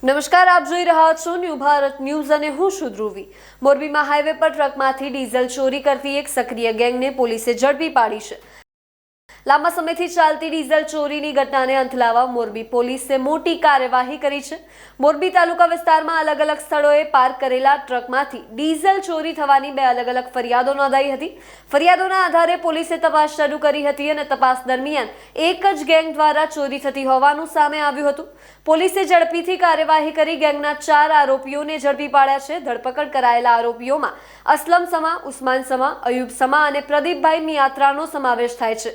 નમસ્કાર, આપ જોઈ રહ્યા છો ન્યૂ ભારત ન્યૂઝ અને હું છું ધ્રુવી। મોરબીમાં હાઈવે પર ટ્રકમાંથી ડીઝલ ચોરી કરતી એક સક્રિય ગેંગને પોલીસે ઝડપી પાડી છે। લાંબા સમયથી ચાલતી ડીઝલ ચોરીની ઘટનાને અંત લાવવા મોરબી પોલીસે મોટી કાર્યવાહી કરી છે। મોરબી તાલુકા વિસ્તારમાં અલગ અલગ સ્થળોએ પાર્ક કરેલા ટ્રકમાંથી ડીઝલ ચોરી થવાની બે અલગ અલગ ફરિયાદો નોંધાઈ હતી। ફરિયાદોના આધારે પોલીસે તપાસ શરૂ કરી હતી અને તપાસ દરમિયાન એક જ ગેંગ દ્વારા ચોરી થતી હોવાનું સામે આવ્યું હતું। પોલીસે ઝડપીથી કાર્યવાહી કરી ગેંગના 4 આરોપીઓને ઝડપી પાડ્યા છે। ધરપકડ કરાયેલા આરોપીઓમાં અસલમ સમા, ઉસ્માન સમા, અયુબ સમા અને પ્રદીપભાઈ મિયાત્રાનો સમાવેશ થાય છે।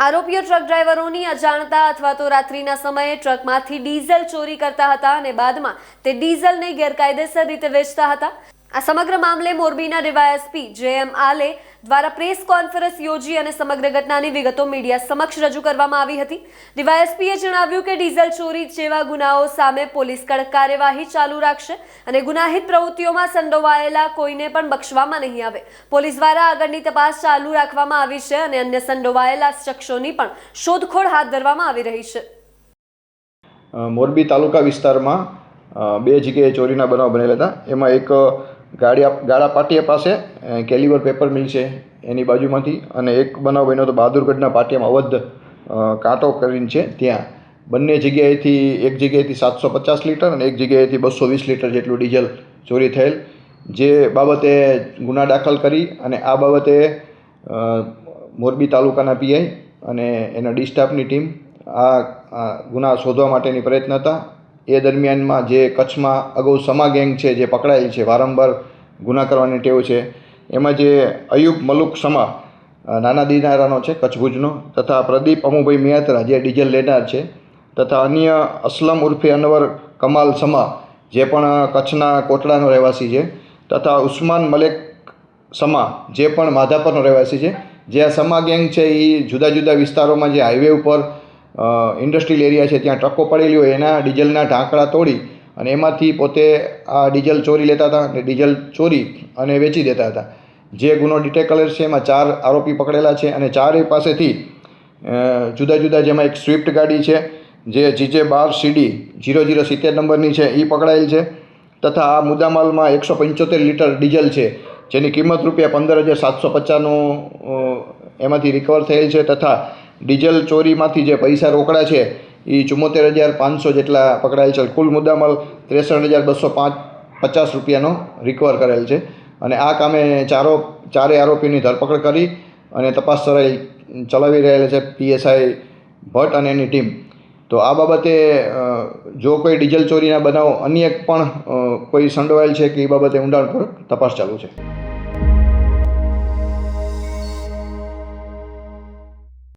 આરોપીઓ ટ્રક ડ્રાઈવરોની અજાણતા અથવા તો રાત્રિના સમયે ટ્રકમાંથી ડીઝલ ચોરી કરતા હતા અને બાદમાં તે ડીઝલને ગેરકાયદેસર રીતે વેચતા હતા। આ સમગ્ર મામલે મોરબીના ડીવાયએસપી જેએમ આલે દ્વારા પ્રેસ કોન્ફરન્સ યોજી અને સમગ્ર ઘટનાની વિગતો મીડિયા સમક્ષ રજૂ કરવામાં આવી હતી। ડીવાયએસપીએ જણાવ્યું કે ડીઝલ ચોરી જેવા ગુનાઓ સામે પોલીસ કડક કાર્યવાહી ચાલુ રાખશે અને ગુનાહિત પ્રવૃત્તિઓમાં સંડોવાયેલા કોઈને પણ બક્ષવામાં નહીં આવે। પોલીસ દ્વારા આગળની તપાસ ચાલુ રાખવામાં આવી છે અને અન્ય સંડોવાયેલા શખ્સોની પણ શોધખોળ હાથ ધરવામાં આવી રહી છે। મોરબી તાલુકા વિસ્તારમાં બે જગ્યાએ ચોરીના બનાવ બનેલા હતા। એમાં એક ગાળા પાટિયા પાસે કેલિવર પેપર મિલ છે એની બાજુમાંથી, અને એક બનાવ બન્યો તો બહાદુરગઢના પાટિયામાં અવધ કાંટો કરીને છે ત્યાં। બંને જગ્યાએથી એક જગ્યાએથી 750 લીટર અને એક જગ્યાએથી 220 લીટર જેટલું ડીઝલ ચોરી થયેલ, જે બાબતે ગુના દાખલ કરી અને આ બાબતે મોરબી તાલુકાના પીઆઈ અને એના ડી સ્ટાફની ટીમ આ ગુના શોધવા માટેની પ્રયત્ન હતા। એ દરમિયાનમાં જે કચ્છમાં અગાઉ સમા ગેંગ છે જે પકડાયેલ છે, વારંવાર ગુના કરવાની ટેવ છે, એમાં જે અયુબ મલુક સમા નાના દિનારાનો છે કચ્છ ભુજનો, તથા પ્રદીપ અમુભાઈ મિયાત્રા જે ડીઝલ લેનાર છે, તથા અન્ય અસલમ ઉર્ફે અનવર કમાલ સમા જે પણ કચ્છના કોટડાનો રહેવાસી છે, તથા ઉસ્માન મલેક સમા જે પણ માધાપરનો રહેવાસી છે। જે આ સમા ગેંગ છે એ જુદા જુદા વિસ્તારોમાં જે હાઈવે ઉપર ઇન્ડસ્ટ્રીયલ એરિયા છે ત્યાં ટ્રકો પડેલી હોય એના ડીઝલના ઢાંકણા તોડી અને એમાંથી પોતે આ ડીઝલ ચોરી લેતા હતા અને ડીઝલ ચોરી અને વેચી દેતા હતા। જે ગુનો ડિટેક્ટ કરેલ છે એમાં 4 આરોપી પકડેલા છે અને ચારેય પાસેથી જુદા જુદા, જેમાં એક સ્વિફ્ટ ગાડી છે જે GJ12CD 0070 નંબરની છે એ પકડાયેલ છે, તથા આ મુદ્દામાલમાં 175 લીટર ડીઝલ છે જેની કિંમત ₹15,750નું એમાંથી રિકવર થયેલ છે, તથા ડીઝલ ચોરીમાંથી જે પૈસા રોકડા છે એ 74,500 જેટલા પકડાયેલ છે। કુલ મુદ્દામાલ ₹63,250નો રિકવર કરેલ છે અને આ કામે ચારે આરોપીની ધરપકડ કરી અને તપાસ ચલાવી રહેલ છે PSI ભટ્ટ અને એની ટીમ। તો આ બાબતે જો કોઈ ડીઝલ ચોરીના બનાવ અન્ય પણ કોઈ સંડોવાયેલ છે કે એ બાબતે ઊંડાણપૂર્વક તપાસ ચાલુ છે।